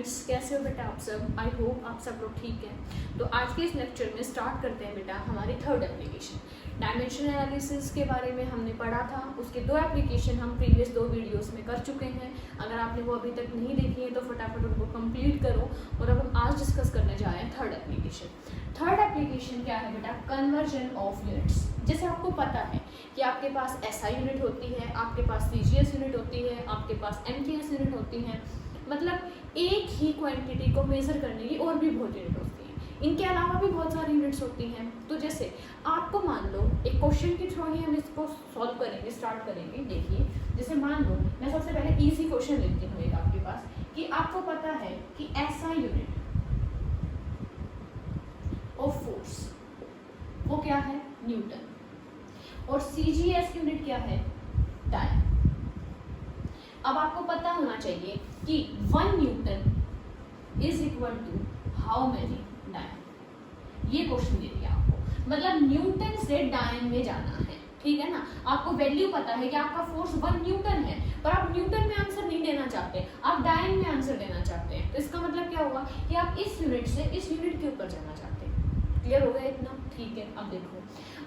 Students, कैसे हो बेटा आप सब? आई होप आप सब लोग ठीक हैं। तो आज के इस लेक्चर में स्टार्ट करते हैं बेटा हमारी थर्ड एप्लीकेशन। डायमेंशन एनालिसिस के बारे में हमने पढ़ा था, उसके दो एप्लीकेशन हम प्रीवियस दो वीडियोस में कर चुके हैं। अगर आपने वो अभी तक नहीं देखी है तो फटाफट उनको कंप्लीट करो। और अब हम आज डिस्कस करने जा रहे हैं थर्ड एप्लीकेशन। थर्ड एप्लीकेशन क्या है बेटा? Conversion of units. जैसे आपको पता है कि आपके पास SI यूनिट होती है, आपके पास CGS यूनिट होती है, आपके पास MTS यूनिट होती है। मतलब एक ही क्वांटिटी को मेजर करने की और भी बहुत यूनिट होती हैं। इनके अलावा भी बहुत सारी यूनिट्स होती हैं। तो जैसे आपको मान लो एक क्वेश्चन के थ्रू ही हम इसको सॉल्व करेंगे, स्टार्ट करेंगे। देखिए जैसे मान लो मैं सबसे पहले इजी क्वेश्चन लिखती हूँ एक आपके पास कि आपको पता है कि SI यूनिट ऑफ फोर्स वो क्या है? न्यूटन। और CGS यूनिट क्या है? डायन। अब आपको पता होना चाहिए कि 1 newton is equal to how many dyne. ये क्वेश्चन दे दिया आपको, मतलब न्यूटन से डायन में जाना है, ठीक है ना। आपको वैल्यू पता है कि आपका फोर्स 1 न्यूटन है, पर आप न्यूटन में आंसर नहीं देना चाहते, आप डायन में आंसर देना चाहते हैं। तो इसका मतलब क्या होगा कि आप इस यूनिट से इस यूनिट के ऊपर जाना चाहते हैं। क्लियर हो गया इतना? ठीक है। अब देखो,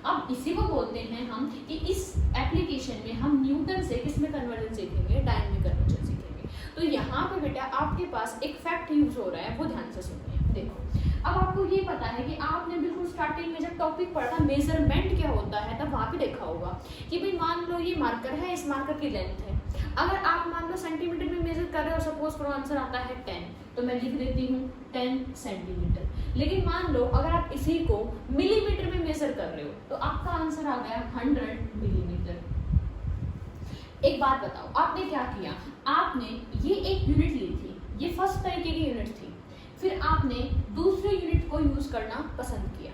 अब इसी को बोलते हैं हम कि इस एप्लीकेशन में हम न्यूटन से किस में कन्वर्जन सीखेंगे? डायन में कन्वर्जन सीखेंगे। तो यहाँ पे बेटा आपके पास एक फैक्ट यूज हो रहा है, वो ध्यान से सुनिए। देखो अब आपको ये पता है कि आपने बिल्कुल स्टार्टिंग में जब टॉपिक पढ़ा था मेजरमेंट क्या होता है, तब वहाँ पे देखा होगा कि भाई मान लो ये मार्कर है, इस मार्कर की लेंथ है। अगर आप मान लो सेंटीमीटर में मेजर कर रहे हो, सपोज करो आंसर आता है 10, तो मैं लिख देती हूँ 10 सेंटीमीटर। लेकिन मान लो अगर आप इसी को मिलीमीटर में मेजर कर रहे हो तो आपका आंसर आ गया 100 मिलीमीटर। एक बात बताओ, आपने क्या किया? आपने ये एक यूनिट ली थी, ये फर्स्ट तरीके की यूनिट थी, फिर आपने दूसरे यूनिट को यूज करना पसंद किया।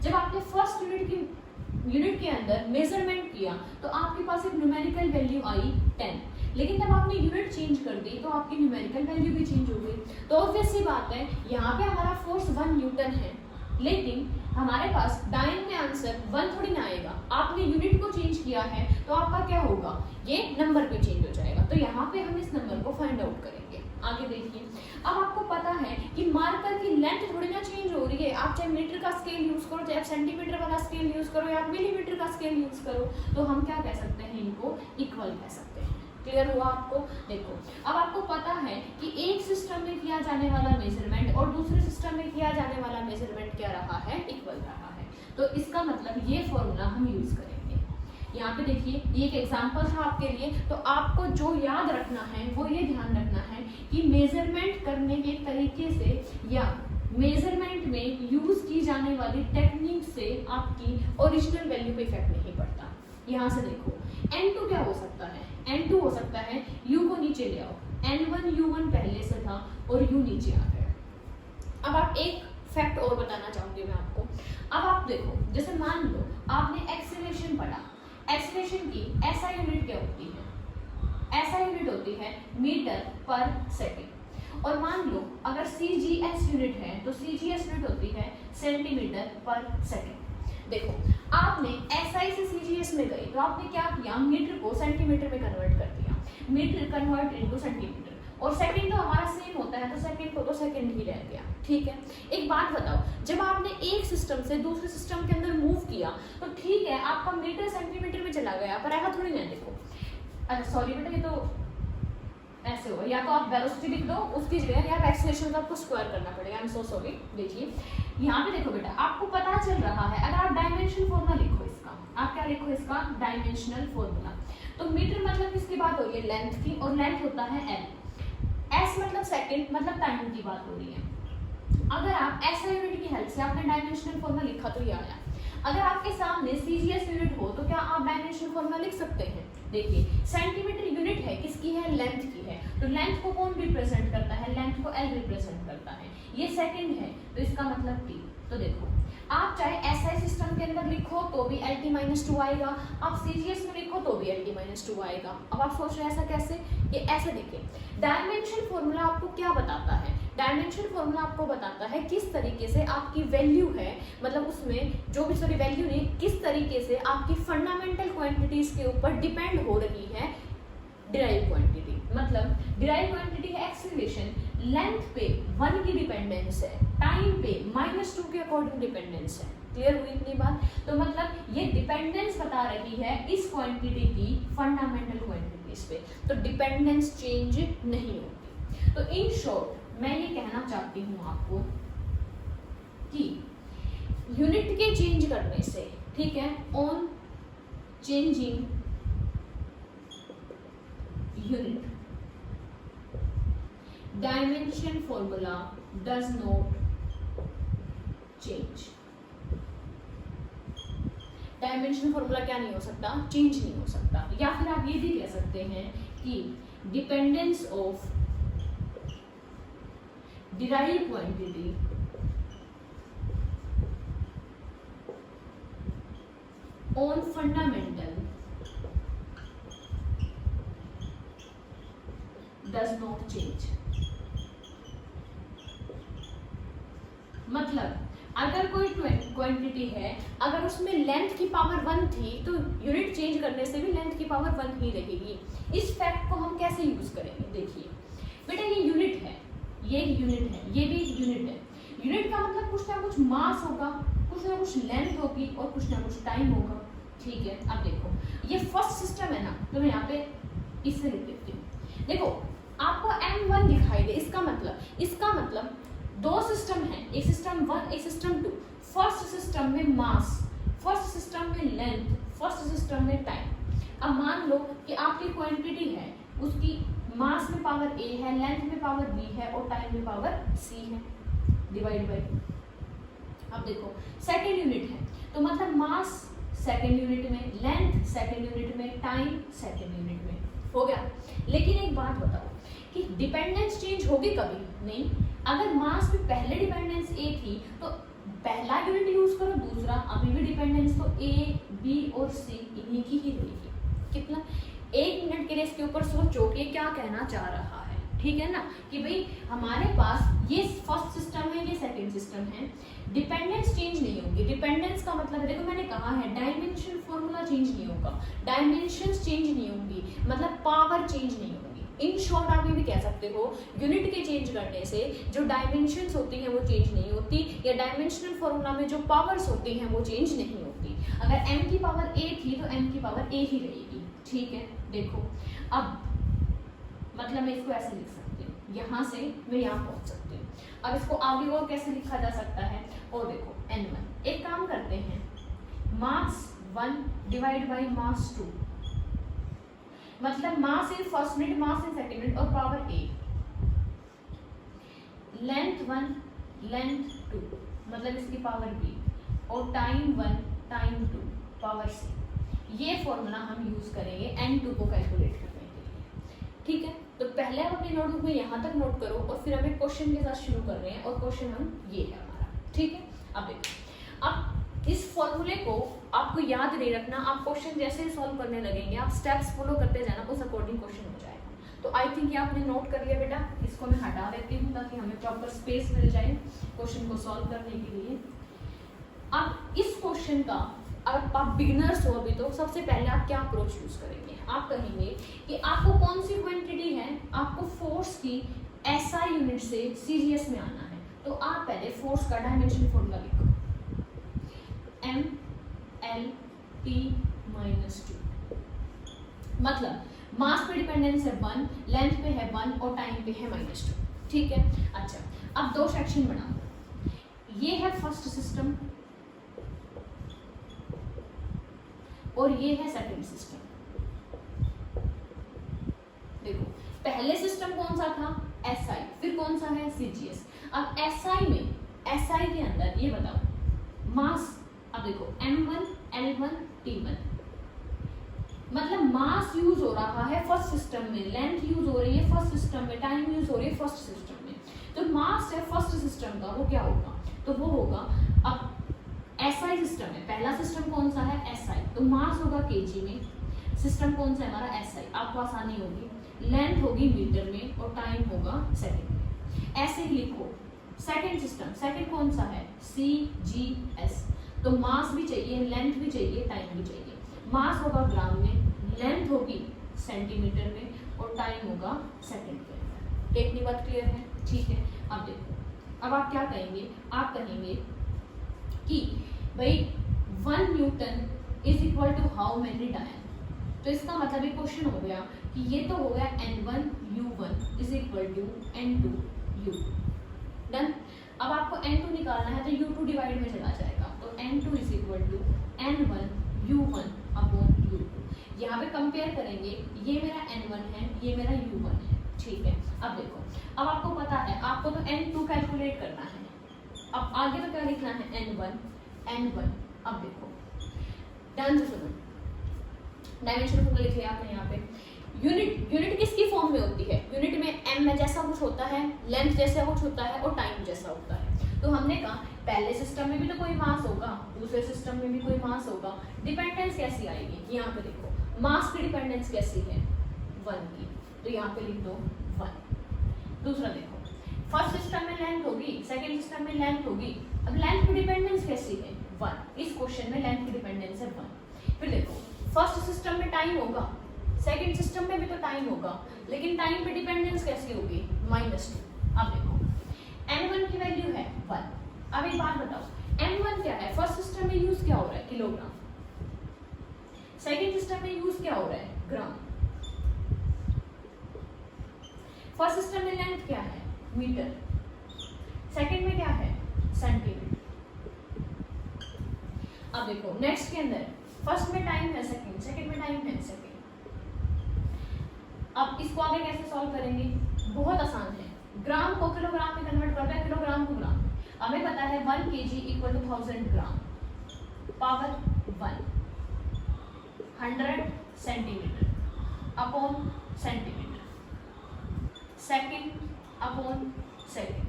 जब आपने फर्स्ट यूनिट के अंदर मेजरमेंट किया तो आपके पास एक न्यूमेरिकल वैल्यू आई 10, लेकिन जब आपने यूनिट चेंज कर दी तो आपकी न्यूमेरिकल वैल्यू भी चेंज हो गई। तो ऑब्वियस सी बात है, यहाँ पे हमारा फोर्स 1 न्यूटन है, लेकिन हमारे पास डायन में आंसर 1 थोड़ी ना आएगा। आपने यूनिट को चेंज किया है तो आपका क्या होगा? ये नंबर पे चेंज हो जाएगा। तो यहाँ पे हम इस नंबर को फाइंड आउट करेंगे। आगे देखिए, अब आपको पता है कि मार्कर की लेंथ थोड़ी ना चेंज हो रही है। आप चाहे मीटर का स्केल यूज करो, चाहे आप सेंटीमीटर वाला स्केल यूज करो, या मिलीमीटर का स्केल यूज करो, तो हम क्या कह सकते हैं? इनको इक्वल कह सकते हैं। क्लियर हुआ आपको? देखो अब आपको पता है कि एक सिस्टम में किया जाने वाला मेजरमेंट और दूसरे सिस्टम में किया जाने वाला मेजरमेंट क्या रहा है? इक्वल रहा है। तो इसका मतलब ये फॉर्मूला हम यूज करेंगे। यहाँ पे देखिए ये एक एग्जांपल था आपके लिए। तो आपको जो याद रखना है वो ये ध्यान रखना है कि मेजरमेंट करने के तरीके से या मेजरमेंट में यूज की जाने वाली टेक्निक से आपकी ओरिजिनल वैल्यू पे इफेक्ट नहीं पड़ता। यहाँ से देखो N2 क्या हो सकता है? N2 हो सकता है U को नीचे ले आओ, N1 U1 पहले से था और U नीचे आ गया। अब आप एक फैक्ट और बताना चाहूंगी मैं आपको। अब आप देखो, जैसे मान लो आपने एक्सेलरेशन पढ़ा, एक्सेलरेशन की SI यूनिट क्या होती है? SI यूनिट होती है मीटर पर सेकेंड। और मान लो अगर CGS यूनिट है तो CGS यूनिट होती है सेंटीमीटर पर सेकेंड। देखो आपने SI से CGS में गए तो आपने क्या किया? मीटर को सेंटीमीटर में कन्वर्ट कर दिया, मीटर कन्वर्ट इनटू सेंटीमीटर। और सेकंड तो हमारा सेम होता है, तो सेकंड को तो सेकंड ही रह गया। ठीक है, एक बात बताओ, जब आपने एक सिस्टम से दूसरे सिस्टम के अंदर मूव किया तो ठीक है आपका मीटर सेंटीमीटर में चला गया, पर ऐसा थोड़ी ना। देखो अच्छा सॉरी बेटा, ये तो ऐसे होगा, या तो आप वेलोसिटी लिख दो उसकी जगह, या एक्सेलरेशन को आपको स्क्वायर करना पड़ेगा। I am so sorry. देखिए यहाँ पे देखो बेटा, आपको पता चल रहा है, अगर आप डायमेंशन फॉर्मूला लिखो इसका, आप क्या लिखो इसका? Dimensional formula. तो मीटर मतलब किसकी बात हो रही है? लेंथ की, और लेंथ होता है L। S मतलब सेकंड, मतलब टाइम की बात हो रही है। अगर आप SI यूनिट की हेल्प से आपने डायमेंशनल फॉर्मूला लिखा तो ये आया। अगर आपके सामने CGS यूनिट हो तो क्या आप डायमेंशनल फॉर्मूला लिख सकते हैं? देखिए सेंटीमीटर यूनिट है, किसकी है? लेंथ की है। तो लेंथ को कौन रिप्रेजेंट करता है? लेंथ को L रिप्रेजेंट करता है। ये सेकंड है तो इसका मतलब T। तो देखो आप चाहे SI सिस्टम के अंदर लिखो तो भी LT-2 आएगा, आप CGS में लिखो तो भी LT-2 आएगा। अब आप सोच रहे हैं ऐसा कैसे? ये ऐसे देखिए, डायमेंशन फॉर्मूला आपको क्या बताता है? डायमेंशन फॉर्मूला आपको बताता है किस तरीके से आपकी वैल्यू है, मतलब उसमें जो भी सॉरी वैल्यू नहीं, किस तरीके से आपकी फंडामेंटल क्वांटिटीज के ऊपर डिपेंड हो रही है डिराइव क्वांटिटी। मतलब डिराइव क्वांटिटी है एक्सेलरेशन, लेंथ पे 1 की डिपेंडेंस है, टाइम पे -2 के अकॉर्डिंग डिपेंडेंस है। क्लियर हुई इतनी बात? तो मतलब ये डिपेंडेंस बता रही है इस क्वांटिटी की फंडामेंटल क्वांटिटीज पे, तो डिपेंडेंस चेंज नहीं होगी। तो इन शॉर्ट मैं ये कहना चाहती हूँ आपको कि यूनिट के चेंज करने से, ठीक है, on changing unit dimension formula does not change. Dimension formula क्या नहीं हो सकता? चेंज नहीं हो सकता। या फिर आप ये भी कह सकते हैं कि dependence of derived quantity on fundamental does not change. मतलब अगर कोई क्वांटिटी है, अगर उसमें लेंथ की पावर 1 थी तो यूनिट चेंज करने से भी लेंथ की पावर 1 ही रहेगी। इस फैक्ट को हम कैसे यूज करेंगे? देखिए बेटा, ये यूनिट है, ये यूनिट है, ये भी यूनिट है। यूनिट का मतलब कुछ ना कुछ मास होगा, कुछ ना कुछ लेंथ होगी और कुछ ना कुछ टाइम होगा। ठीक है, अब देखो ये फर्स्ट सिस्टम है ना, तो मैं यहाँ पे इससे लिख देती हूँ। देखो आपको M1 दिखाई दे, इसका मतलब दो सिस्टम है, एक सिस्टम 1 एक सिस्टम 2। फर्स्ट सिस्टम में मास, फर्स्ट सिस्टम में लेंथ, फर्स्ट सिस्टम में टाइम। अब मान लो कि आपकी क्वांटिटी है, उसकी मास में पावर A है, लेंथ में पावर B है और टाइम में पावर C है, डिवाइड बाय। अब देखो सेकेंड यूनिट है, तो मतलब मास सेकेंड यूनिट में, लेंथ सेकेंड यूनिट में, टाइम सेकेंड यूनिट में, हो गया। लेकिन एक बात बताओ कि डिपेंडेंस चेंज होगी कभी नहीं। अगर मास में पहले डिपेंडेंस A थी तो पहला यूनिट यूज करो, दूसरा अभी भी डिपेंडेंस तो A, B और C इन्हीं की ही रहेगी। कितना? 1 मिनट के लिए इसके ऊपर सोचो कि क्या कहना चाह रहा है, ठीक है ना, कि भाई हमारे पास ये फर्स्ट सिस्टम है, ये सेकंड सिस्टम है, डिपेंडेंस चेंज नहीं होगी। डिपेंडेंस का मतलब देखो मैंने कहा है डायमेंशन फॉर्मूला चेंज नहीं होगा, डायमेंशंस चेंज नहीं होंगी, मतलब पावर चेंज नहीं होगी। इन शॉर्ट आप ये भी कह सकते हो यूनिट के चेंज करने से जो डायमेंशंस होती हैं वो चेंज नहीं होती, या डायमेंशनल फॉर्मूला में जो पावर्स होती हैं वो चेंज नहीं होती। अगर m की पावर a थी तो m की पावर a ही रहेगी। ठीक है, देखो अब मतलब मैं इसको ऐसे लिख सकती हूँ, यहाँ से मैं यहाँ पहुँच सकती हूँ। अब इसको आगे और कैसे लिखा जा सकता है? और देखो n1, एक काम करते हैं, मास 1 डिवाइड बाई मास 2, मतलब mass in first unit, mass in second unit और पावर A। लेंथ 1 लेंथ 2 मतलब इसकी पावर B और टाइम 1 टाइम 2 पावर C। ये फॉर्मूला हम यूज करेंगे n2 को कैलकुलेट करने के लिए। ठीक है, तो पहले आप अपने नोटबुक में यहाँ तक नोट करो और फिर हम एक क्वेश्चन के साथ शुरू कर रहे हैं, और क्वेश्चन हम ये है हमारा। ठीक है, अब देखो, अब इस फॉर्मूले को आपको याद नहीं रखना, आप क्वेश्चन जैसे ही सॉल्व करने लगेंगे, आप स्टेप्स फॉलो करते जाना, उस अकॉर्डिंग क्वेश्चन हो जाएगा। तो आई थिंक ये आपने नोट कर लिया बेटा, इसको मैं हटा देती हूँ ताकि हमें प्रॉपर स्पेस मिल जाए क्वेश्चन को सॉल्व करने के लिए। अब इस क्वेश्चन का अब आप बिगिनर्स हो अभी, तो सबसे पहले आप क्या अप्रोच यूज करेंगे? आप कहेंगे कि आपको कौन सी क्वांटिटी है, आपको फोर्स की SI यूनिट से CGS में आना है। तो आप पहले फोर्स का डायमेंशन फॉर्मूला लिखो, M/L/T-2। मतलब मास पे डिपेंडेंस है 1, लेंथ पे है 1 और टाइम पे है -2। ठीक है, अच्छा अब दो सेक्शन बनाओ, ये है फर्स्ट सिस्टम और ये है सेकंड सिस्टम। देखो पहले सिस्टम कौन सा था? SI, फिर कौन सा है? CGS। अब SI में, SI के अंदर ये बताओ मास, अब देखो M1 L1 T1, मतलब मास यूज हो रहा है फर्स्ट सिस्टम में, लेंथ यूज हो रही है फर्स्ट सिस्टम में, टाइम यूज हो रही है फर्स्ट सिस्टम में। तो मास है फर्स्ट सिस्टम का, वो क्या होगा? तो वो होगा, अब SI सिस्टम है, पहला सिस्टम कौन सा है? SI, तो मास होगा kg में, सिस्टम कौन सा है हमारा? SI, आपको आसानी होगी, लेंथ होगी मीटर में और टाइम होगा सेकंड में। ऐसे ही लिखो सेकंड सिस्टम, सेकंड कौन सा है? CGS, तो मास भी चाहिए, लेंथ भी चाहिए, टाइम भी चाहिए। मास होगा ग्राम में, लेंथ होगी सेंटीमीटर में और टाइम होगा सेकंड के अंदर। इतनी बात क्लियर है? ठीक है। अब देखो, अब आप क्या कहेंगे, आप कहेंगे कि भाई 1 newton is equal to how many dyne. तो इसका मतलब एक क्वेश्चन हो गया कि ये तो हो गया N1 U1 is equal to N2 U। Done. अब आपको N2 निकालना है तो U2 डिवाइड में चला जाएगा, तो N2 is equal to N1 U1 upon U2। यहाँ पे कंपेयर करेंगे, ये मेरा N1 है, ये मेरा U1 है, ठीक है। अब देखो, अब आपको पता है आपको तो N2 कैलकुलेट करना है, अब आगे तो क्या लिखना है N1। अब देखो ध्यान से सुनो, डायमेंशन फॉर्मूला लिखे आपने यहाँ पे। यूनिट किसकी फॉर्म में होती है, यूनिट में m में जैसा कुछ होता है, लेंथ जैसा कुछ होता है और टाइम जैसा होता है। तो हमने कहा पहले सिस्टम में भी तो कोई मास होगा, दूसरे सिस्टम में भी कोई मास होगा, डिपेंडेंस कैसी आएगी, यहाँ पे देखो मास की डिपेंडेंस कैसी है 1 की, तो यहाँ पे लिख दो 1। दूसरा देखो, फर्स्ट सिस्टम में लेंथ होगी, सेकेंड सिस्टम में लेंथ होगी, अब लेंथ की डिपेंडेंस कैसी है 1, इस क्वेश्चन में लेंथ की डिपेंडेंस है 1। फिर देखो फर्स्ट सिस्टम में टाइम होगा, सेकेंड सिस्टम में भी तो टाइम होगा, लेकिन टाइम पे डिपेंडेंस कैसी होगी -2। अब देखो N1 की वैल्यू है 1। अब एक बात बताओ, N1 क्या है, फर्स्ट सिस्टम में यूज क्या हो रहा है किलोग्राम, सेकेंड सिस्टम में यूज क्या हो रहा है ग्राम, फर्स्ट सिस्टम में लेंथ क्या है मीटर, सेकेंड में क्या है सेंटीमीटर। अब देखो नेक्स्ट के अंदर फर्स्ट में टाइम है सेकेंड में टाइम है सेकेंड। अब इसको आगे कैसे सॉल्व करेंगे, बहुत आसान है, ग्राम को किलोग्राम में कन्वर्ट करना है, किलोग्राम को ग्राम। हमें पता है 1 kg equal to 1000 gram, power 1 100 centimetre upon centimetre, second upon second,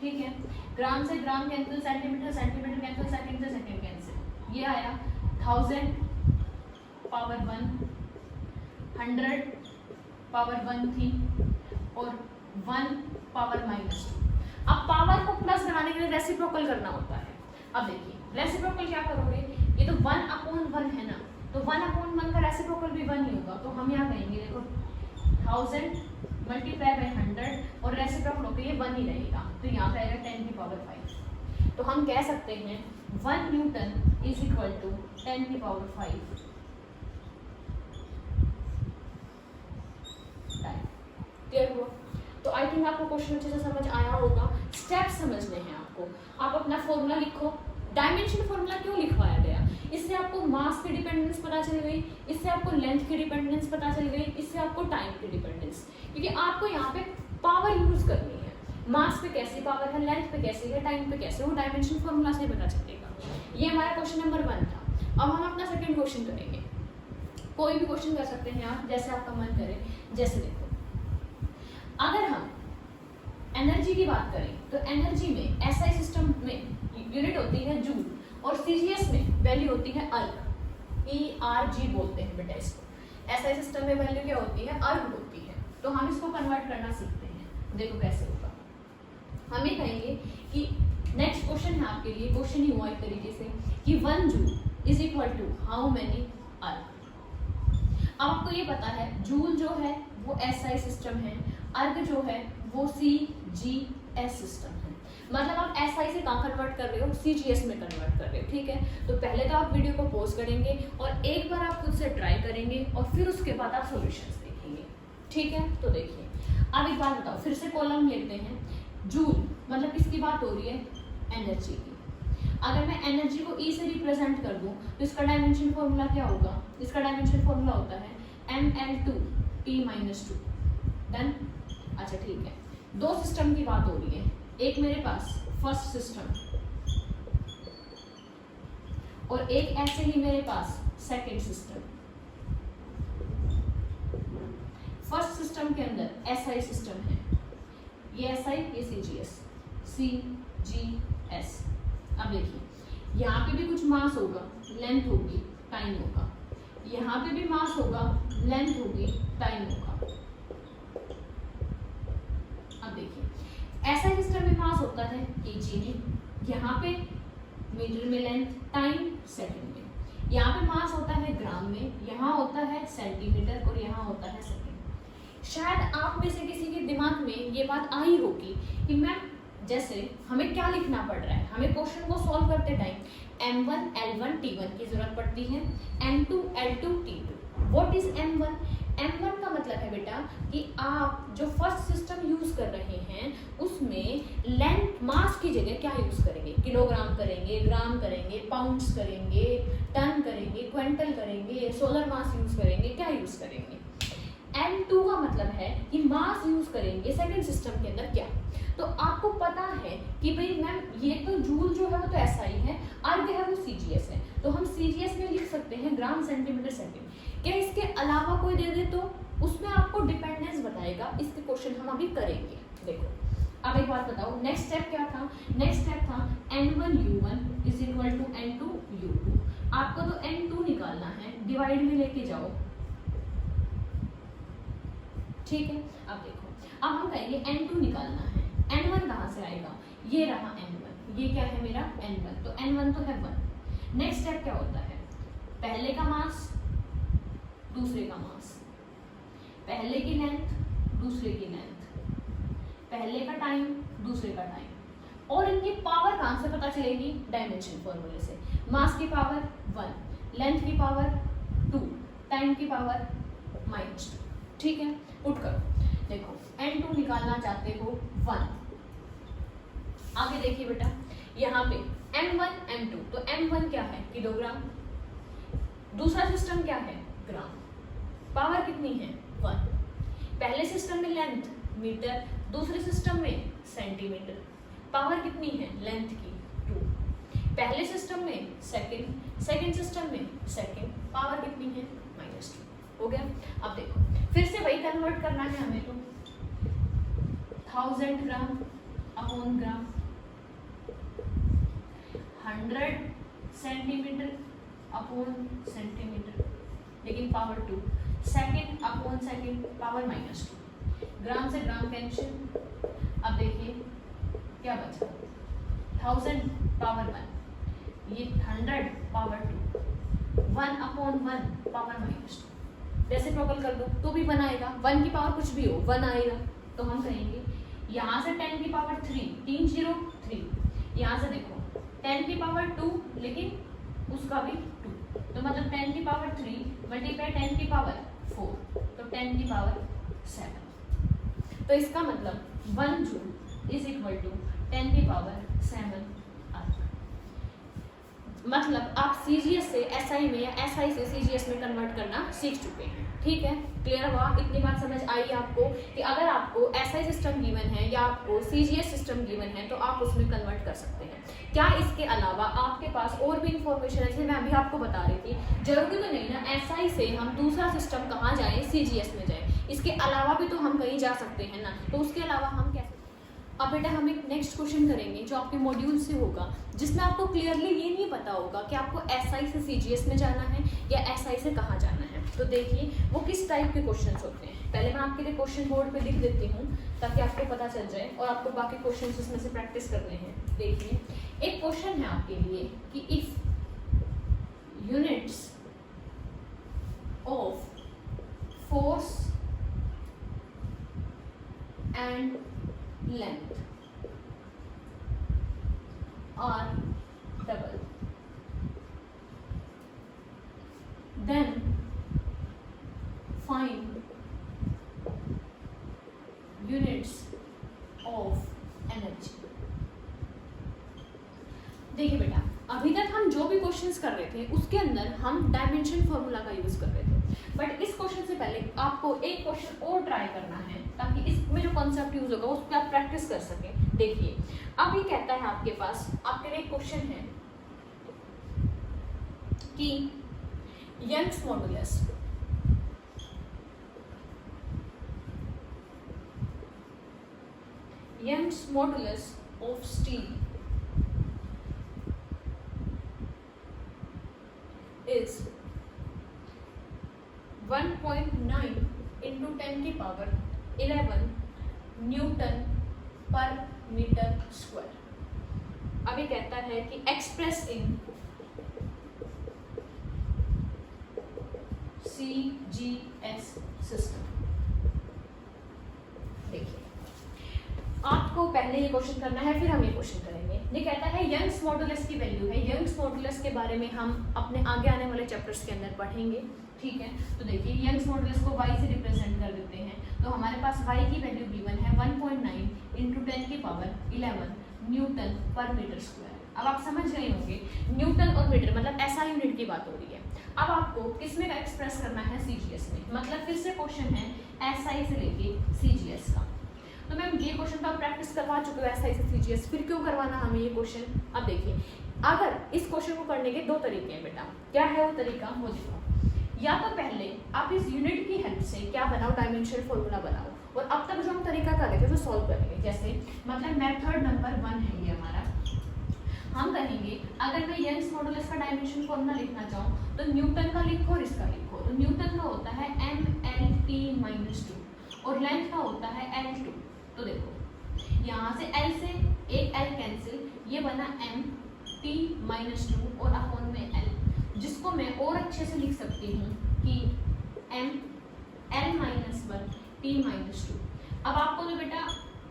ठीक है। ग्राम से gram cancel, centimetre centimetre cancel, second से सेकेंड कैंसिल, ये आया 1000 पावर 1, 100 पावर 1 थी और 1 पावर -2। अब पावर को प्लस बनाने के लिए रेसिप्रोकल करना होता है। अब देखिए रेसिप्रोकल क्या करोगे, ये तो 1/1 है ना, तो 1/1 का रेसिप्रोकल भी 1 ही होगा, तो हम यहाँ कहेंगे देखो 1000 मल्टीप्लाई बाय 100 और रेसिप्रोकल होकर ये 1 ही रहेगा, तो यहाँ पे आएगा 10 की पावर 5। तो हम कह सकते हैं 1 न्यूटन इज इक्वल टू 10 की पावर 5 टाइम। क्लियर हुआ? तो आई थिंक आपको क्वेश्चन अच्छे से समझ आया होगा। स्टेप समझने हैं आपको, आप अपना फॉर्मूला लिखो। डायमेंशन फॉर्मूला क्यों लिखवाया गया, इससे आपको मास की डिपेंडेंस पता चल गई, इससे आपको लेंथ की डिपेंडेंस पता चल गई, इससे आपको टाइम की डिपेंडेंस, क्योंकि आपको यहाँ पे पावर यूज करनी है, मास पे कैसी पावर है, लेंथ पे कैसी है, टाइम पे कैसे, वो डायमेंशन फॉर्मूला से पता चलेगा। ये हमारा क्वेश्चन नंबर 1 था। अब हम अपना सेकंड क्वेश्चन करेंगे। कोई भी क्वेश्चन कर सकते हैं आप, जैसे आपका मन करे। जैसे देखो, अगर हम एनर्जी की बात करें तो एनर्जी में एसआई सिस्टम में यूनिट होती है जूल और सीजीएस में वैल्यू होती है अर्ग, ERG बोलते हैं बेटा इसको। एसआई सिस्टम में वैल्यू क्या होती है, अर्ग होती है। तो हम इसको कन्वर्ट करना सीखते हैं, देखो कैसे होगा। हम ये कहेंगे कि नेक्स्ट क्वेश्चन है आपके लिए, क्वेश्चन ही हुआ एक तरीके से कि 1 joule is equal to how many erg. आपको ये पता है जूल जो है वो एसआई सिस्टम है, अर्ग जो है वो CGS सिस्टम है। मतलब आप SI से कहाँ कन्वर्ट कर रहे हो, CGS में कन्वर्ट कर रहे हो, ठीक है। तो पहले तो आप वीडियो को पॉज करेंगे और एक बार आप खुद से ट्राई करेंगे और फिर उसके बाद आप सॉल्यूशंस देखेंगे, ठीक है। तो देखिए अब एक बात बताओ, फिर से कॉलम लेते हैं। जूल मतलब किसकी बात हो रही है, एनर्जी की। अगर मैं एनर्जी को E से रिप्रेजेंट कर दूं तो इसका डायमेंशन फॉर्मूला क्या होगा, इसका डायमेंशन फॉर्मूला होता है mL2T-2। डन। अच्छा ठीक है, दो सिस्टम की बात हो रही है, एक मेरे पास फर्स्ट सिस्टम और एक ऐसे ही मेरे पास सेकंड सिस्टम। फर्स्ट सिस्टम के अंदर एसआई सिस्टम है, ये एसआई ये सीजीएस, CGS। अब देखिए यहाँ पे भी कुछ मास होगा, लेंथ होगी, टाइम होगा, यहाँ पे भी मास होगा, लेंथ होगी, टाइम होगा। अब देखिए ऐसा सिस्टम में मास होता है kg में, यहाँ पे मीटर में लेंथ, टाइम सेकंड में। यहाँ पे मास होता है ग्राम में, यहाँ होता है सेंटीमीटर और यहाँ होता है सेकंड। शायद आप में से किसी के दिमाग में ये बात आई होगी कि मैम जैसे हमें क्या लिखना पड़ रहा है, हमें क्वेश्चन को सॉल्व करते टाइम m1 l1 t1 की जरूरत पड़ती है, m2 l2 t2। What is m1? m1 का मतलब है बेटा कि आप जो फर्स्ट सिस्टम यूज कर रहे हैं उसमें लेंथ मास की जगह क्या यूज करेंगे, किलोग्राम करेंगे, ग्राम करेंगे, पाउंड्स करेंगे, टन करेंगे, क्विंटल करेंगे, सोलर मास यूज करेंगे, क्या यूज करेंगे। m2 का मतलब है कि मास यूज करेंगे सेकंड सिस्टम के अंदर क्या। तो आपको पता है कि भाई मैम ये तो जूल जो है वो तो ऐसा ही है, अर्ग है वो सीजीएस है, तो हम सीजीएस में लिख सकते हैं ग्राम सेंटीमीटर सेकंड। क्या इसके अलावा कोई दे दे तो उसमें आपको डिपेंडेंस बताएगा। इसके क्वेश्चन हम अभी करेंगे। देखो अब एक बात बताओ, नेक्स्ट स्टेप क्या था? नेक्स्ट स्टेप था n1u1 is equal to n2u2। आपको तो n2 निकालना है, डिवाइड में लेके जाओ, ठीक है। अब देखो अब हम कहेंगे n2 निकालना है, n1 कहाँ से आएगा? ये रहा n1, ये क्या है मेरा n1, तो n1 तो है 1। नेक्स्ट स्टेप क्या होता है? पहले का मास दूसरे का मास, पहले की लेंथ दूसरे की लेंथ, पहले का टाइम दूसरे का टाइम, और इनकी पावर कहाँ से पता चलेगी? डायमेंशन फॉर्मूले से। मास की पावर 1, लेंथ की पावर 2, टाइम की पावर -2, ठीक है। उठ करो, देखो n2 निकालना चाहते हो 1। आगे देखिए बेटा, यहाँ पे m1 m2, तो m1 क्या है? किलोग्राम, दूसरा सिस्टम क्या है? ग्राम, पावर कितनी है? 1। पहले सिस्टम में लेंथ मीटर, दूसरे सिस्टम में सेंटीमीटर, पावर कितनी है लेंथ की? 2। पहले सिस्टम में सेकंड, सेकंड सिस्टम में सेकंड, पावर कितनी है? -2। हो गया। अब देखो फिर से वही कन्वर्ट करना है हमें, तो 1000 gram upon gram, 100 centimetre upon centimetre, लेकिन power 2, second upon second, power -2, gram से ग्राम कैंसिल। अब देखिए क्या बचा? 1000 पावर 1, ये 100 पावर 2, 1 अपॉन 1 पावर -2। रेसिप्रोकल कर दो तो भी 1 आएगा, 1 की पावर कुछ भी हो 1 आएगा। तो हम कहेंगे यहाँ से 10 की पावर 3, 3 0 3, यहाँ से देखो 10 की पावर 2, लेकिन उसका भी 2, तो मतलब 10 की पावर 3 मल्टीप्लाई 10 की पावर 4, तो 10 की पावर 7। तो इसका मतलब 1 जूल इज इक्वल टू 10 की पावर 7 अर्ग। मतलब आप सीजीएस से एसआई में या एसआई से सीजीएस में कन्वर्ट करना सीख चुके हैं, ठीक है। क्लियर हुआ? इतनी बात समझ आई आपको कि अगर आपको एसआई सिस्टम गिवन है या आपको सीजीएस सिस्टम गिवन है तो आप उसमें कन्वर्ट कर सकते हैं। क्या इसके अलावा आपके पास और भी इंफॉर्मेशन है? जैसे मैं अभी आपको बता रही थी, जरूरी तो नहीं ना एसआई से हम दूसरा सिस्टम कहाँ जाएं, सीजीएस में जाएं, इसके अलावा भी तो हम कहीं जा सकते हैं ना। तो उसके अलावा हम कैसे? अब बेटा हम एक नेक्स्ट क्वेश्चन करेंगे जो आपके मॉड्यूल से होगा, जिसमें आपको क्लियरली ये नहीं पता होगा कि आपको एसआई से सीजीएस में जाना है या एसआई से कहाँ जाना है। तो देखिए वो किस टाइप के क्वेश्चंस होते हैं। पहले मैं आपके लिए क्वेश्चन बोर्ड पे लिख देती हूँ ताकि आपको पता चल जाए और आपको बाकी क्वेश्चंस उसमें से प्रैक्टिस करने हैं। देखिए एक क्वेश्चन है आपके लिए कि if units of force and length are double, then find units of energy। देखिए बेटा अभी तक हम जो भी क्वेश्चंस कर रहे थे उसके अंदर हम डायमेंशन फॉर्मूला का यूज कर रहे थे, बट इस क्वेश्चन से पहले आपको एक क्वेश्चन और ट्राई करना है ताकि इसमें जो कॉन्सेप्ट यूज होगा उस पर आप प्रैक्टिस कर सकें। देखिए अब ये कहता है आपके पास, आपके लिए क्वेश्चन है कि Young's modulus of steel is 1.9 into 10 की power 11 newton per metre square. अब ये कहता है कि एक्सप्रेस इन CGS सिस्टम। पहले ये क्वेश्चन करना है, फिर हम ये क्वेश्चन करेंगे। ये कहता है यंग्स मॉडुलस की वैल्यू है। यंग्स मॉडुलस के बारे में हम अपने आगे आने वाले चैप्टर्स के अंदर पढ़ेंगे, ठीक है। तो देखिए यंग्स मॉडुलस को y से रिप्रेजेंट कर देते हैं, तो हमारे पास y की वैल्यू गिवन है 1.9 × 10⁻11 न्यूटन पर मीटर स्क्वायर। अब आप समझ गए होंगे न्यूटन और मीटर मतलब ऐसा यूनिट की बात हो रही है। अब आपको किसमें का एक्सप्रेस करना है, सीजीएस में, मतलब फिर से क्वेश्चन है एसआई से लेके सीजीएस का। तो मैम ये क्वेश्चन तो आप प्रैक्टिस करवा चुके हो एसआई से सीजीएस, फिर क्यों करवाना हमें ये क्वेश्चन। अब देखिए अगर इस क्वेश्चन को करने के दो तरीके हैं बेटा, क्या है वो तरीका वो देखो। या तो पहले आप इस यूनिट की हेल्प से क्या बनाओ, डायमेंशनल फॉर्मूला बनाओ, और अब तक जो हम तरीका कर रहे थे वो सॉल्व करेंगे। जैसे मतलब मेथड नंबर 1 है ये हमारा, हम कहेंगे अगर मैं यंग्स मॉडुलस का डायमेंशन फॉर्मूला लिखना चाहूँ तो न्यूटन का लिखो और इसका लिखो। तो न्यूटन का होता है mLt-2 और लेंथ का होता है L2। तो देखो यहाँ से L से एक L कैंसिल, ये बना mt-2 और अपॉन में L, जिसको मैं और अच्छे से लिख सकती हूँ कि mL-1t-2। अब आपको तो बेटा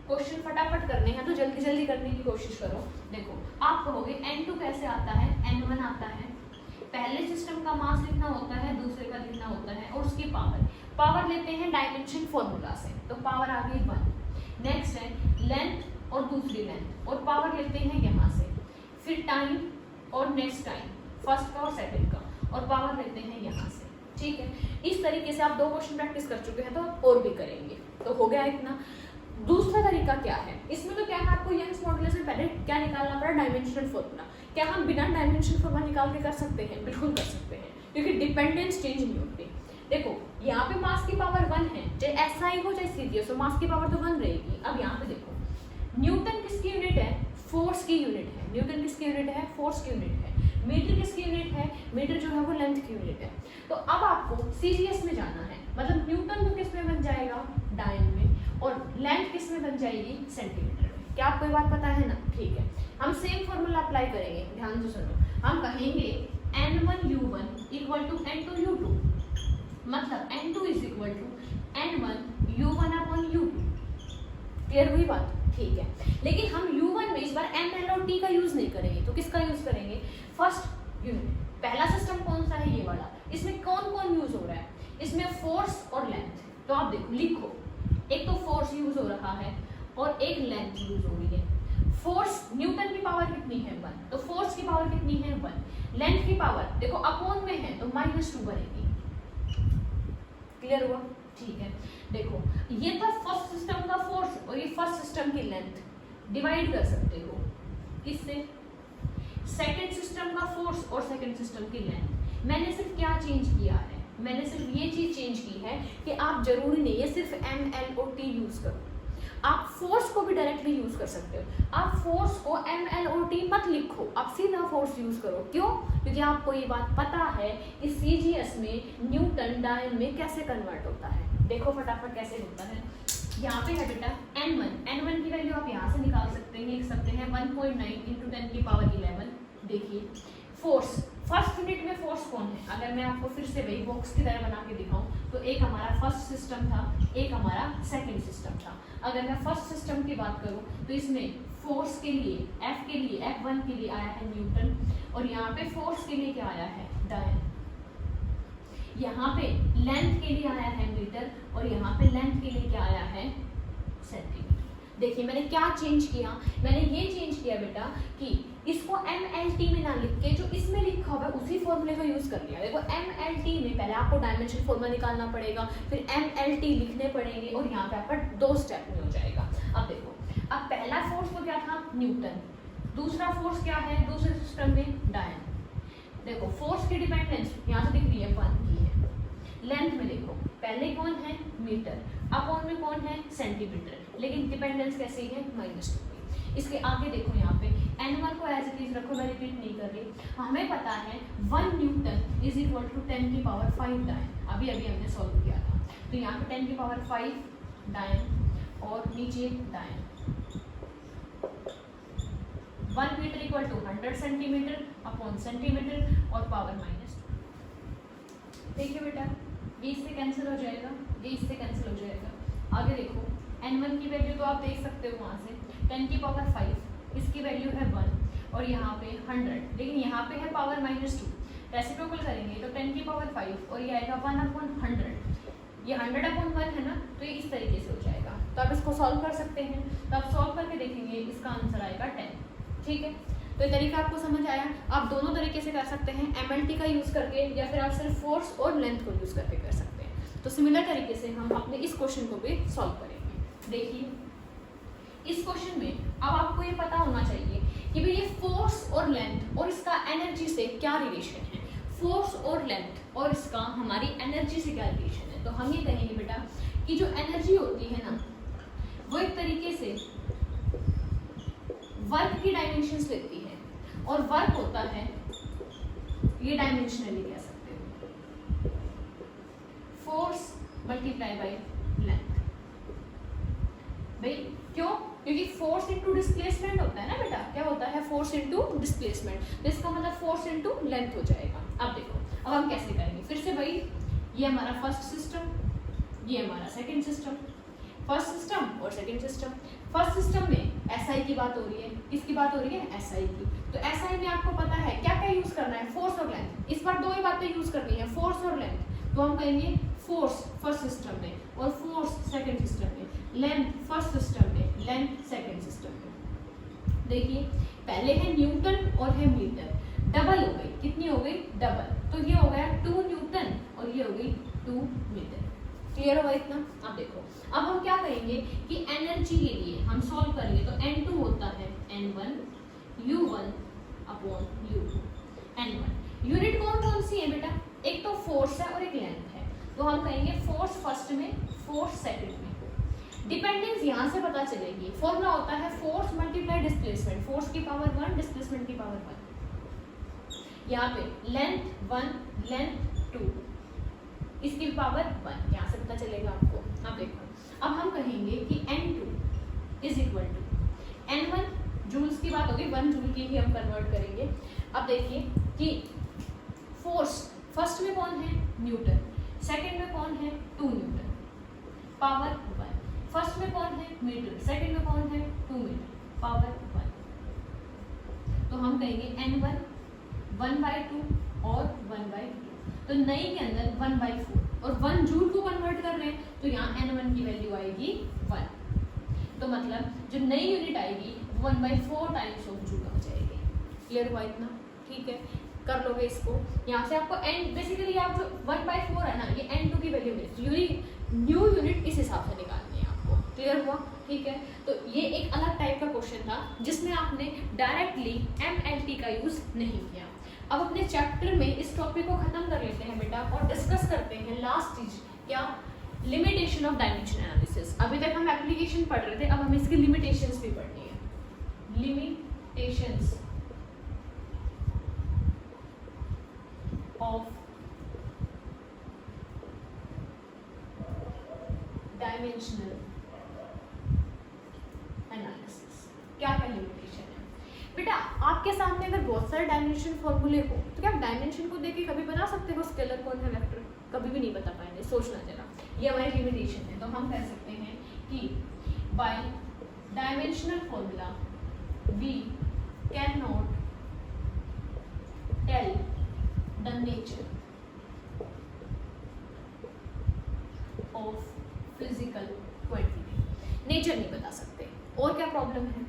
क्वेश्चन फटाफट करने हैं तो जल्दी जल्दी करने की कोशिश करो। देखो आप कहोगे n2 कैसे आता है, n1 आता है। पहले सिस्टम का मास लिखना होता है, दूसरे का लिखना होता है, और उसकी पावर लेते हैं डायमेंशन फॉर्मूला से, तो पावर आ गई 1। नेक्स्ट है लेंथ और दूसरी लेंथ, और पावर लेते हैं यहाँ से, फिर टाइम और नेक्स्ट टाइम, फर्स्ट का और सेकंड का, और पावर लेते हैं यहाँ से, ठीक है। इस तरीके से आप 2 क्वेश्चन प्रैक्टिस कर चुके हैं, तो और भी करेंगे। तो हो गया इतना। दूसरा तरीका क्या है, इसमें तो क्या है आपको यंग्स मॉडुलस में पहले क्या निकालना पड़ा, डायमेंशनल फॉर्मूला। क्या हम बिना डायमेंशनल फॉर्मूला निकाल के कर सकते हैं, बिल्कुल कर सकते हैं, क्योंकि डिपेंडेंस चेंज नहीं होती। देखो यहाँ पे मास की पावर 1 है, चाहे एसआई हो चाहे सीजीएस हो, मास की पावर तो 1 रहेगी। अब यहाँ पे देखो न्यूटन किसकी यूनिट है, फोर्स की यूनिट है। न्यूटन किसकी यूनिट है, फोर्स की यूनिट है। मीटर किसकी यूनिट है, मीटर जो है वो लेंथ की यूनिट है। तो अब आपको सीजीएस में जाना है, मतलब न्यूटन तो किस में बन जाएगा, डायन में, और लेंथ किस में बन जाएगी, सेंटीमीटर में। क्या आपको ये बात पता है ना, ठीक है। हम सेम फॉर्मूला अप्लाई करेंगे, ध्यान से सुनो। हम कहेंगे n1u1 = n2u2, मतलब n2 = n1u1/u2। क्लियर हुई बात, ठीक है। लेकिन हम u1 में इस बार ml और t का यूज नहीं करेंगे, तो किसका यूज करेंगे, फर्स्ट यूनिट। पहला सिस्टम कौन सा है, ये वाला। इसमें कौन कौन यूज हो रहा है, इसमें फोर्स और लेंथ। तो आप देखो लिखो, एक तो फोर्स यूज हो रहा है और एक लेंथ यूज हो रही है। फोर्स न्यूटन की पावर कितनी है 1, तो फोर्स की पावर कितनी है 1। लेंथ की पावर देखो अपॉन में है तो -2 बनेगी। क्लियर हुआ, ठीक है। देखो ये था फर्स्ट सिस्टम का फोर्स और ये फर्स्ट सिस्टम की लेंथ। डिवाइड कर सकते हो किससे, सेकंड सिस्टम का फोर्स और सेकंड सिस्टम की लेंथ। मैंने सिर्फ क्या चेंज किया है, मैंने सिर्फ ये चीज चेंज की है कि आप जरूरी नहीं है सिर्फ ml और t यूज करो, आप फोर्स को भी डायरेक्टली यूज कर सकते हो। आप फोर्स को ml और t मत लिखो, आप सीधा फोर्स यूज करो। क्यों, क्योंकि आपको ये बात पता है कि सीजीएस में न्यूटन डायन में कैसे कन्वर्ट होता है। देखो फटाफट कैसे होता है। यहाँ पे है बेटा n1 की वैल्यू आप यहाँ से निकाल सकते हैं, लिख सकते हैं 1.9 × 10⁻11। देखिए फोर्स, फर्स्ट यूनिट में फोर्स कौन है, अगर मैं आपको फिर से वही बॉक्स की तरह बना के दिखाऊं तो एक हमारा फर्स्ट सिस्टम था, एक हमारा सेकंड सिस्टम था। अगर मैं फर्स्ट सिस्टम की बात करूं तो इसमें फोर्स के लिए F1 के लिए आया है न्यूटन, और यहाँ पे फोर्स के लिए क्या आया है, डायन। यहाँ पे लेंथ के लिए आया है मीटर, और यहाँ पे लेंथ के लिए क्या आया है, सेंटीमीटर। देखिए मैंने क्या चेंज किया, मैंने ये चेंज किया बेटा कि इसको mLt में ना लिख के जो इसमें लिखा हुआ है उसी फॉर्मूले का यूज कर लिया। देखो mLt में पहले आपको डायमेंशन फॉर्मूला निकालना पड़ेगा, फिर mLt लिखने पड़ेंगे, और यहाँ पे आपका 2 स्टेप में हो जाएगा। अब देखो, अब पहला फोर्स तो क्या था, न्यूटन। दूसरा फोर्स क्या है, दूसरे सिस्टम में डायन। देखो फोर्स की डिपेंडेंस यहाँ से दिख रही है 1 की है। लेंथ में देखो पहले कौन है, मीटर, अपॉन में कौन है, सेंटीमीटर, लेकिन डिपेंडेंस कैसे है, -2। इसके आगे देखो यहाँ पे n1 को एज इट इज रखो, मैं रिपीट नहीं कर रही। हमें पता है 1 न्यूटन = 10⁵ डायन, अभी हमने सॉल्व किया था। तो यहाँ पे 10⁵ डायन और नीचे डायन। 1 मीटर = 100 सेंटीमीटर अपॉन सेंटीमीटर और पावर -2। देखिए बेटा ये इससे कैंसिल हो जाएगा, ये इससे कैंसिल हो जाएगा, आगे देखो n1 की वैल्यू तो आप देख सकते हो वहाँ से 10 की पावर 5, इसकी वैल्यू है 1 और यहाँ पे 100, लेकिन यहाँ पे है पावर -2, रेसिप्रोकल करेंगे तो 10 की पावर 5 और ये आएगा 1/100, ये 100/1 है ना, तो ये इस तरीके से हो जाएगा। तो आप इसको सॉल्व कर सकते हैं, तो आप सॉल्व करके देखेंगे इसका आंसर आएगा 10। ठीक है, तो ये तरीका आपको समझ आया। आप दोनों तरीके से कर सकते हैं, MLT का यूज़ करके या फिर आप सिर्फ फोर्स और लेंथ को यूज़ करके कर सकते हैं। तो सिमिलर तरीके से हम अपने इस क्वेश्चन को भी सॉल्व करेंगे। देखिए इस क्वेश्चन में अब आपको ये पता होना चाहिए कि भाई ये फोर्स और लेंथ और इसका एनर्जी से क्या रिलेशन है, फोर्स और लेंथ और इसका हमारी एनर्जी से क्या रिलेशन है। तो हम ये कहेंगे बेटा कि जो एनर्जी होती है ना वो एक तरीके से वर्क की डायमेंशंस लेती है और वर्क होता है, ये डायमेंशनली कह सकते हो, फोर्स मल्टीप्लाई बाय लेंथ। भाई क्यों? क्योंकि फोर्स इनटू डिस्प्लेसमेंट होता है ना बेटा, क्या होता है, फोर्स इनटू डिस्प्लेसमेंट, तो इसका मतलब फोर्स इनटू लेंथ हो जाएगा। अब देखो अब हम कैसे करेंगे, फिर से भाई ये हमारा फर्स्ट सिस्टम, ये हमारा सेकंड सिस्टम, फर्स्ट सिस्टम और सेकंड सिस्टम। फर्स्ट सिस्टम में SI की बात हो रही है, किसकी बात हो रही है, SI की। तो SI में आपको पता है क्या क्या यूज करना है, फोर्स और लेंथ। इस बार दो ही बातें यूज करनी है, फोर्स और लेंथ। तो हम कहेंगे फोर्स फर्स्ट सिस्टम में और फोर्स सेकंड सिस्टम में, लेंथ फर्स्ट सिस्टम में, लेंथ सेकंड सिस्टम में। देखिए पहले है न्यूटन और है मीटर, डबल हो गई, कितनी हो गई, डबल, तो ये हो गया 2 न्यूटन और ये हो गई 2 मीटर। क्लियर होगा इतना? अब देखो अब हम क्या करेंगे कि एनर्जी के लिए हम सॉल्व करेंगे, तो N2 होता है N1 U1/U2 N1। यूनिट कौन कौन सी है बेटा, एक तो फोर्स है और एक लेंथ है, तो हम कहेंगे फोर्स फर्स्ट में, फोर्स सेकंड में। डिपेंडेंस यहाँ से पता चलेगी, फॉर्मूला होता है फोर्स मल्टीप्लाई डिस्प्लेसमेंट, फोर्स की पावर 1 डिस्प्लेसमेंट की पावर 1। यहाँ पे लेंथ 1 लेंथ 2 इसकी पावर 1, यहाँ से पता चलेगा आपको। अब देखो अब हम कहेंगे कि N2 is equal to N1, joules की बात होगी, 1 जूल की ही हम कन्वर्ट करेंगे। अब देखिए कि फोर्स फर्स्ट में कौन है, न्यूटन, सेकंड में कौन है, 2 न्यूटन, पावर 1। फर्स्ट में कौन है, मीटर, सेकंड में कौन है, 2 मीटर, पावर 1। तो हम कहेंगे N1 1/2 और 1/2। तो नई के अंदर 1/4 और 1 जूल को कन्वर्ट कर रहे हैं, तो यहाँ N1 की वैल्यू आएगी 1। तो मतलब जो नई यूनिट आएगी 1/4 टाइम्स ऑफ जूल हो जाएगी। क्लियर हुआ इतना? ठीक है, कर लोगे इसको। यहाँ से आपको N बेसिकली आप जो 1/4 है ना, ये N2 की वैल्यू मिलेगी, न्यू यूनिट इस हिसाब से निकालनी है आपको। क्लियर हुआ? ठीक है, तो ये एक अलग टाइप का क्वेश्चन था जिसमें आपने डायरेक्टली MLT का यूज नहीं किया। अब अपने चैप्टर में इस टॉपिक को खत्म कर लेते हैं बेटा और डिस्कस करते हैं लास्ट चीज, क्या, लिमिटेशन ऑफ डायमेंशन एनालिसिस। अभी तक हम एप्लीकेशन पढ़ रहे थे, अब हमें इसकी लिमिटेशंस भी पढ़नी है। Limitations of dimensional analysis. क्या क्या लिमिटेशन है बेटा? आपके सामने अगर बहुत सारे डायमेंशन फॉर्मूले हो तो क्या आप डायमेंशन को देख के कभी बना सकते हो स्केलर कौन है, वेक्टर? कभी भी नहीं बता पाएंगे, सोचना जरा। ये हमारी लिमिटेशन है। तो हम कह सकते हैं कि by dimensional formula we can not tell the nature of physical quantity. Nature नहीं बता सकते। और क्या प्रॉब्लम है?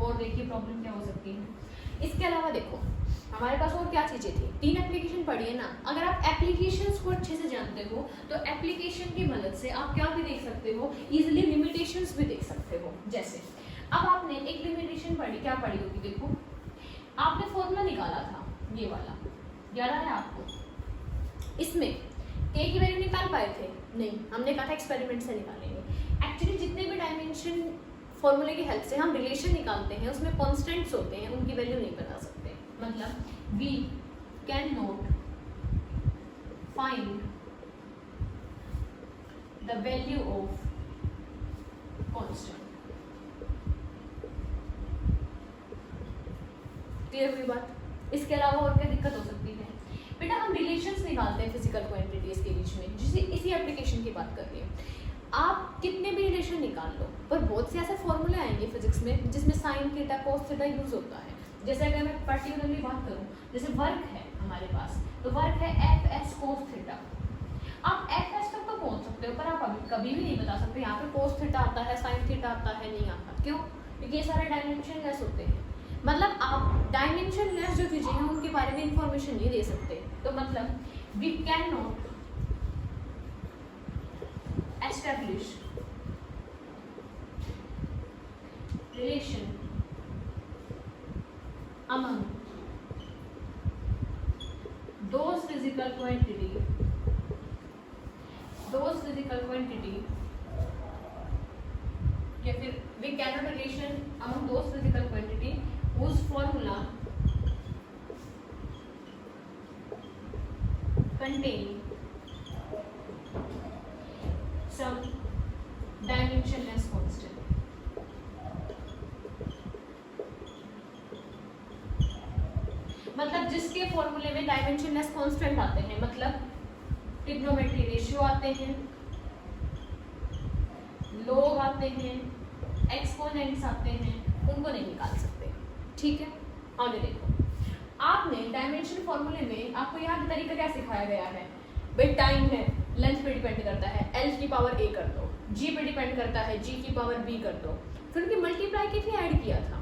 और देखिए प्रॉब्लम क्या हो सकती है। इसके अलावा देखो हमारे पास और क्या चीजें थी, 3 एप्लीकेशन पढ़ी है ना। अगर आप एप्लीकेशंस को अच्छे से जानते हो तो एप्लीकेशन की मदद से आप क्या भी देख सकते हो, इजीली लिमिटेशंस भी देख सकते हो। जैसे अब आपने एक लिमिटेशन पढ़ी, क्या पढ़ी होगी, देखो आपने फॉर्मूला निकाला था ये वाला, याद है आपको? इसमें k की वैल्यू निकाल पाए थे? नहीं, हमने कहा था एक्सपेरिमेंट से निकालेंगे। एक्चुअली जितने भी डायमेंशन फॉर्मूले की हेल्प से हम रिलेशन निकालते हैं उसमें कॉन्स्टेंट्स होते हैं, उनकी वैल्यू नहीं बता सकते। मतलब we can not find the value of constant. Clear हुई बात? इसके अलावा और क्या दिक्कत हो सकती है बेटा? हम रिलेशंस निकालते हैं फिजिकल क्वांटिटीज के बीच में, जिसे इसी एप्लीकेशन की बात कर रही है। आप कितने भी रिलेशन निकाल लो, पर बहुत से ऐसे फॉर्मूले आएंगे फिजिक्स में जिसमें sine theta cos theta use होता है। जैसे अगर मैं पर्टिकुलरली बात करूं, जैसे वर्क है हमारे पास, तो वर्क है एफ एस कोस थीटा। आप एफ एस तक तो पहुंच सकते हो, पर आप कभी भी नहीं बता सकते यहाँ पे कोस थीटा आता है, साइन थीटा आता है, नहीं आता। क्यों? क्योंकि ये सारे डायमेंशन लेस होते हैं। मतलब आप डायमेंशन लेस जो चीजें हैं उनके बारे में इंफॉर्मेशन नहीं दे सकते। तो मतलब we can not establish relation among those physical quantity या फिर we cannot relation among those physical quantity whose formula contain some dimensionless constant। मतलब जिसके फॉर्मूले में डायमेंशनलेस कांस्टेंट आते हैं, मतलब ट्रिग्नोमेट्री रेशियो आते हैं, लोग आते हैं, एक्सपोनेंट्स आते हैं, उनको नहीं निकाल सकते। ठीक है, आगे देखो, आपने डायमेंशन फॉर्मूले में आपको यहाँ तरीका क्या सिखाया गया है? भाई टाइम है, लेंथ पे डिपेंड करता है, एल की पावर ए कर दो, जी पे डिपेंड करता है, जी की पावर बी कर दो, फिर उनकी मल्टीप्लाई कितनी ऐड किया था।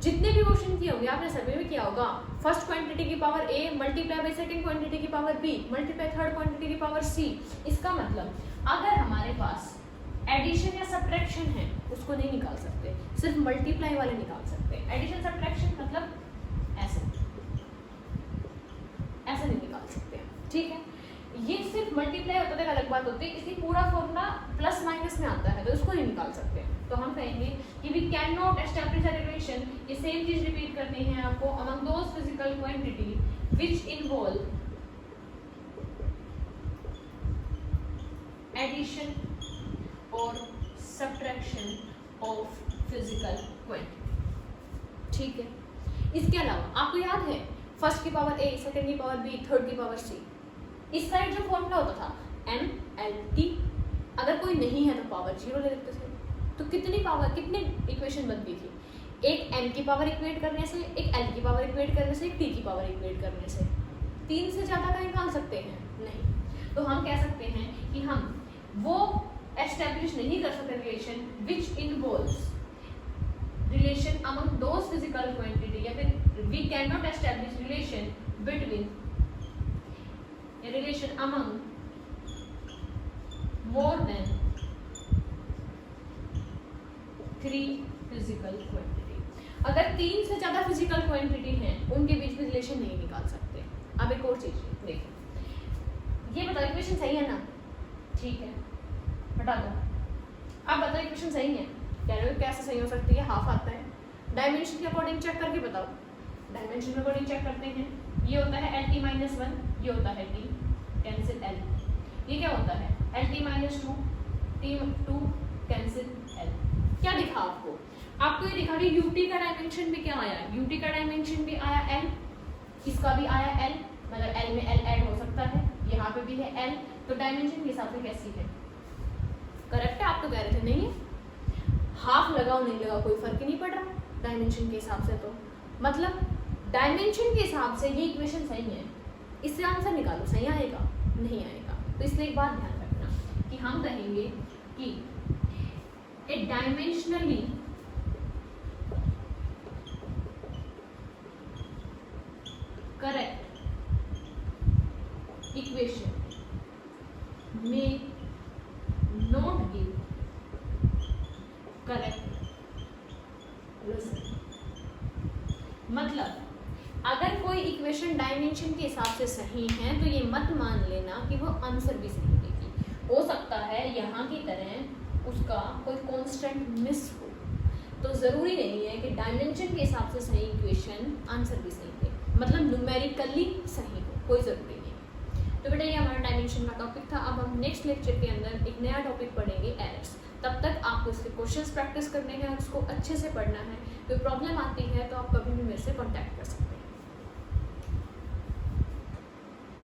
जितने भी क्वेश्चन किए होंगे आपने सर्वे में किया होगा, फर्स्ट क्वांटिटी की power A multiply by second quantity की power B multiply third quantity की पावर सी। इसका मतलब अगर हमारे पास एडिशन या सब्ट्रैक्शन है उसको नहीं निकाल सकते, सिर्फ मल्टीप्लाई वाले निकाल सकते हैं। एडिशन सब्ट्रैक्शन मतलब ऐसे ऐसे नहीं निकाल सकते। ठीक है, ये सिर्फ मल्टीप्लाई होता है, अलग बात होती है। इसी पूरा फॉर्मूला प्लस माइनस में आता है तो उसको नहीं निकाल सकते। तो हम कहेंगे कि we can not establish a relation, ये सेम चीज रिपीट करनी है आपको, among those physical quantity which involve addition और सब्ट्रैक्शन ऑफ फिजिकल क्वांटिटी। ठीक है, इसके अलावा आपको याद है फर्स्ट की पावर ए, सेकंड की पावर बी, थर्ड की पावर सी, इस साइड जो फॉर्मूला होता था एम एल टी, अगर कोई नहीं है तो पावर जीरो ले लेते थे। तो कितनी पावर, कितनी इक्वेशन बनती थी? एक m की पावर इक्वेट करने से, एक l की पावर इक्वेट करने से, एक t की पावर इक्वेट करने से। 3 से ज़्यादा का निकाल सकते हैं? नहीं। तो हम कह सकते हैं कि हम वो एस्टेब्लिश नहीं कर सकते relation which involves relation among those physical quantity, या फिर we can not establish relation between relation among more than 3 physical quantity. अगर 3 से ज्यादा फिजिकल क्वांटिटी हैं उनके बीच में रिलेशन नहीं निकाल सकते। अब एक और चीज देखो, ये बताओ इक्वेशन सही है ना? ठीक है, हटा दो। अब बताओ इक्वेशन सही है? कह रहे हो कैसे सही हो सकती है? हाफ आता है। डायमेंशन के अकॉर्डिंग चेक करके बताओ। डायमेंशन के अकॉर्डिंग चेक करते हैं। ये होता है LT - 1, ये होता है T, कैंसिल L। ये क्या होता है? LT - 2, T2 cancel L। क्या दिखा आपको? आपको ये दिखा कि UT का डायमेंशन भी क्या आया? UT का डायमेंशन भी आया L, इसका भी आया L, मतलब L में L ऐड हो सकता है, यहाँ पे भी है L। तो डायमेंशन के हिसाब से कैसी है? करेक्ट है। आप तो कह रहे थे नहीं है, हाफ लगाओ नहीं लगाओ कोई फर्क ही नहीं पड़ रहा डायमेंशन के हिसाब से। तो मतलब डायमेंशन के हिसाब से ये इक्वेशन सही है, इससे आंसर निकालो, सही आएगा? नहीं आएगा। तो इसलिए एक बात ध्यान रखना कि हम कहेंगे कि ए डायमेंशनली करेक्ट इक्वेशन में नॉट गिव करेक्ट रिजल्ट। मतलब अगर कोई इक्वेशन डायमेंशन के हिसाब से सही है तो ये मत मान लेना कि वो आंसर भी सही देगी। हो सकता है यहाँ की तरह उसका कोई कांस्टेंट मिस हो, तो ज़रूरी नहीं है कि डायमेंशन के हिसाब से सही इक्वेशन आंसर भी सही दे, मतलब न्यूमेरिकली सही हो, कोई ज़रूरी नहीं। तो बेटा ये हमारा डायमेंशन का टॉपिक था। अब हम नेक्स्ट लेक्चर के अंदर एक नया टॉपिक पढ़ेंगे, एरर्स। तब तक आपको इसके क्वेश्चंस प्रैक्टिस करने हैं और उसको अच्छे से पढ़ना है। कोई प्रॉब्लम आती है तो आप कभी भी मेरे से कॉन्टैक्ट कर सकते हैं।